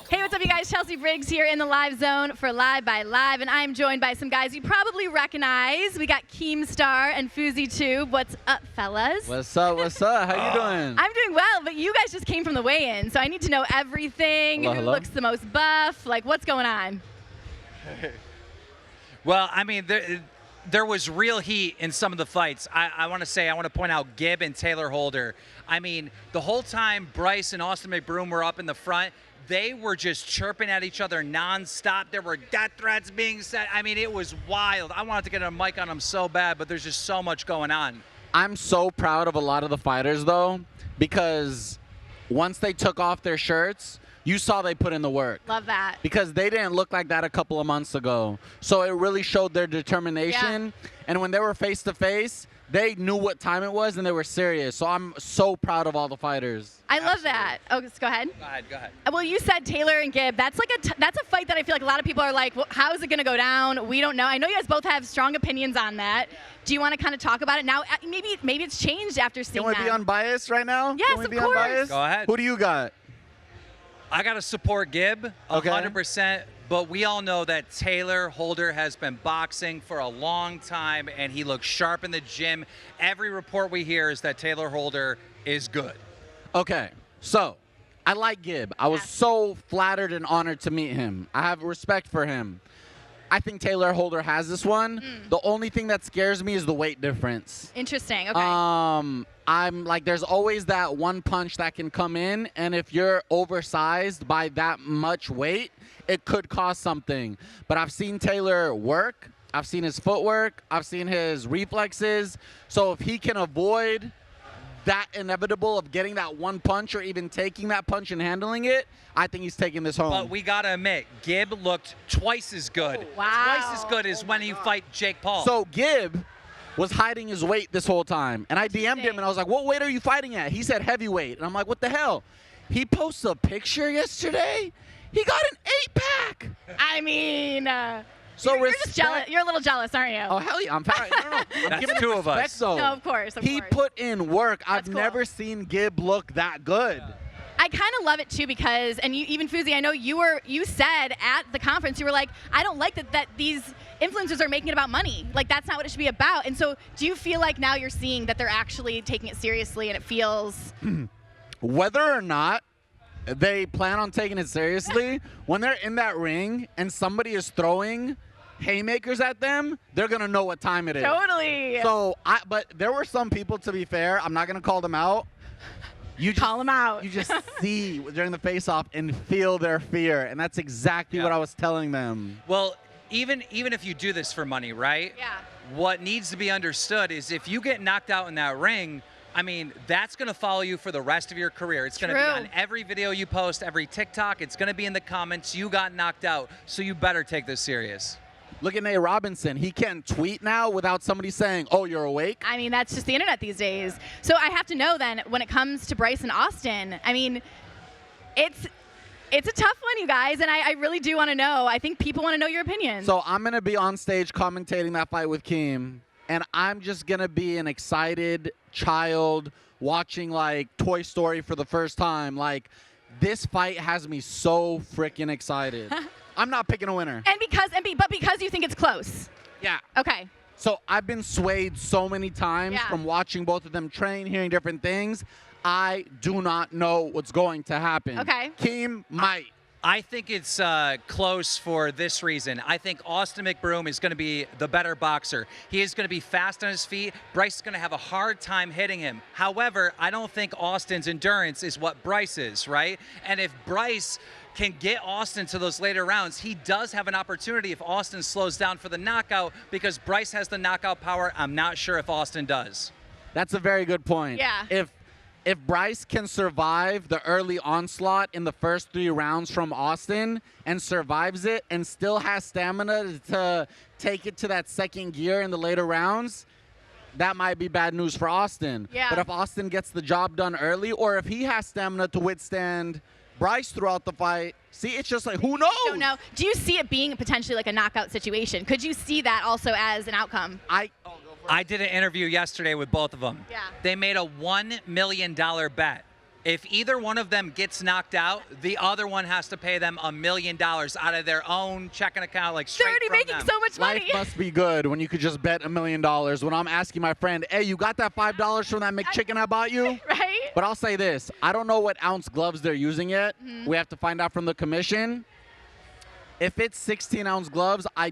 Hey, what's up, you guys? Chelsea Briggs here in the Live Zone for Live by Live, and I'm joined by some guys you probably recognize. We got Keemstar and Fousey too. What's up, fellas? What's up? What's up? How you doing? I'm doing well, but you guys just came from the weigh-in, so I need to know everything. Hello, Who hello? looks the most buff? Like, what's going on? Well, I mean, there was real heat in some of the fights. I want to point out Gibb and Taylor Holder. I mean, the whole time Bryce and Austin McBroom were up in the front, they were just chirping at each other nonstop. There were death threats being said. I mean, it was wild. I wanted to get a mic on them so bad, but there's just so much going on. I'm so proud of a lot of the fighters, though, because once they took off their shirts, you saw they put in the work. Love that. Because they didn't look like that a couple of months ago. So it really showed their determination. Yeah. And when they were face-to-face, they knew what time it was, and they were serious. So I'm so proud of all the fighters. I love that. Oh, just go ahead. Go ahead. Well, you said Taylor and Gibb. That's like that's a fight that I feel like a lot of people are like, well, how is it going to go down? We don't know. I know you guys both have strong opinions on that. Do you want to kind of talk about it now? Maybe it's changed after seeing that. Can we be unbiased right now? Yes, Can we of be course. unbiased? Go ahead. Who do you got? I got to support Gibb 100%, but we all know that Taylor Holder has been boxing for a long time, and he looks sharp in the gym. Every report we hear is that Taylor Holder is good. Okay, so I like Gibb. I was so flattered and honored to meet him. I have respect for him. I think Taylor Holder has this one. The only thing that scares me is the weight difference. Interesting. Okay. I'm like, there's always that one punch that can come in, and if you're oversized by that much weight, it could cause something. But I've seen Taylor work. I've seen his footwork. I've seen his reflexes. So if he can avoid that inevitable of getting that one punch or even taking that punch and handling it, I think he's taking this home. But we got to admit, Gibb looked twice as good. Oh, wow. Twice as good as when you fight Jake Paul. So Gibb was hiding his weight this whole time. And I DM'd him, and I was like, what weight are you fighting at? He said heavyweight. And I'm like, what the hell? He posted a picture yesterday. He got an 8-pack. I mean, So you're just jealous. You're a little jealous, aren't you? Oh, hell yeah. I'm fine. No. I'm That's giving two him of us. respect, though. No, of course. He put in work. I've cool. never seen Gibb look that good. I kind of love it too because, and you, even Fousey, I know you said at the conference, you were like, I don't like that these influencers are making it about money. Like, that's not what it should be about. And so do you feel like now you're seeing that they're actually taking it seriously and it feels... Whether or not they plan on taking it seriously, when they're in that ring and somebody is throwing haymakers at them, they're going to know what time it is. Totally. So, but there were some people, to be fair, I'm not going to call them out. You just, Call them out. You just see during the face-off and feel their fear, and that's exactly what I was telling them. Well, even if you do this for money, right? Yeah. What needs to be understood is if you get knocked out in that ring, I mean, that's going to follow you for the rest of your career. It's going to be on every video you post, every TikTok. It's going to be in the comments. You got knocked out, so you better take this serious. Look at Nate Robinson. He can't tweet now without somebody saying, oh, you're awake? I mean, that's just the internet these days. So I have to know then, when it comes to Bryce and Austin, I mean, it's a tough one, you guys, and I really do want to know. I think people want to know your opinion. So I'm going to be on stage commentating that fight with Keem, and I'm just going to be an excited child watching, like, Toy Story for the first time. Like, this fight has me so freaking excited. I'm not picking a winner. But because you think it's close. Yeah. Okay. So I've been swayed so many times from watching both of them train, hearing different things. I do not know what's going to happen. Okay. Keem might. I think it's close for this reason. I think Austin McBroom is going to be the better boxer. He is going to be fast on his feet. Bryce is going to have a hard time hitting him. However, I don't think Austin's endurance is what Bryce is, right? And if Bryce can get Austin to those later rounds, he does have an opportunity if Austin slows down for the knockout, because Bryce has the knockout power. I'm not sure if Austin does. That's a very good point. Yeah. If Bryce can survive the early onslaught in the first 3 rounds from Austin and survives it and still has stamina to take it to that second gear in the later rounds, that might be bad news for Austin. Yeah. But if Austin gets the job done early, or if he has stamina to withstand Bryce throughout the fight, see, it's just like, who knows? Don't know. Do you see it being potentially like a knockout situation? Could you see that also as an outcome? I did an interview yesterday with both of them. Yeah. They made a $1 million bet If either one of them gets knocked out, the other one has to pay them $1 million out of their own checking account, like straight They're already from making them. so much Life money. must be good when you could just bet $1 million. When I'm asking my friend, hey, you got that $5 from that McChicken I bought you? Right? But I'll say this. I don't know what ounce gloves they're using yet. Mm-hmm. We have to find out from the commission. If it's 16-ounce gloves, I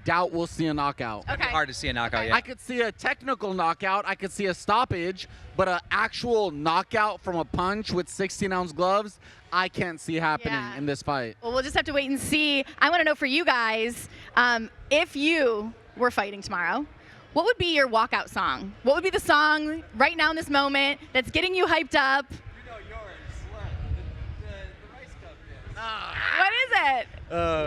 doubt we'll see a knockout. Okay. Hard to see a knockout, Okay. yeah. I could see a technical knockout. I could see a stoppage. But an actual knockout from a punch with 16-ounce gloves, I can't see happening Yeah. in this fight. Well, we'll just have to wait and see. I want to know for you guys, if you were fighting tomorrow, what would be your walkout song? What would be the song right now in this moment that's getting you hyped up? You know yours. The Rice Cup is. What is it?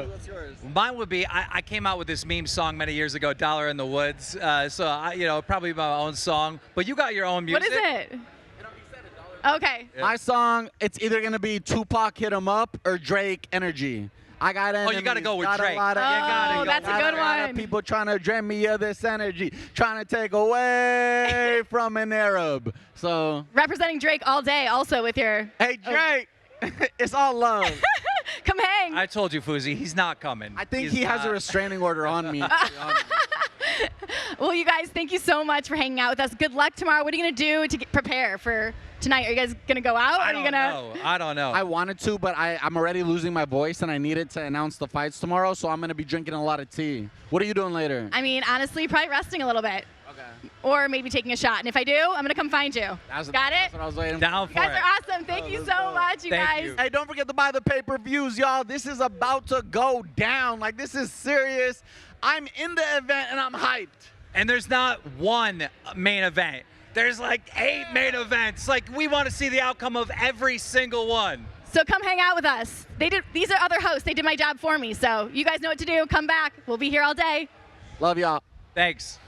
What's yours? Mine would be, I came out with this meme song many years ago, Dollar in the Woods. So, probably my own song. But you got your own music. What is it? Okay. Yeah. My song, it's either going to be Tupac Hit 'Em Up or Drake Energy. I got enemies. Oh, you gotta go with got Drake. A lot of, You gotta Oh, go that's a with good Drake. lot of one. people trying to drain me of this energy, trying to take away from an Arab. So, Representing Drake all day also with your... hey, Drake, it's all love. Come hang. I told you, Fousey, he's not coming. I think He's he has a not. restraining order on me. to be honest. Well, you guys, thank you so much for hanging out with us. Good luck tomorrow. What are you going to do to prepare for tonight? Are you guys going to go out? I Are you don't gonna... know. I don't know. I wanted to, but I'm already losing my voice, and I needed to announce the fights tomorrow, so I'm going to be drinking a lot of tea. What are you doing later? I mean, honestly, probably resting a little bit. Okay. Or maybe taking a shot. And if I do, I'm going to come find you. Got it? That's what I was waiting for. Down You for guys it. are awesome. Thank you let's so go. much, you Thank guys. you. Hey, don't forget to buy the pay-per-views, y'all. This is about to go down. Like, this is serious. I'm in the event, and I'm hyped. And there's not one main event. There's like 8 main events. Like, we want to see the outcome of every single one. So come hang out with us. These are other hosts. They did my job for me. So you guys know what to do. Come back. We'll be here all day. Love y'all. Thanks.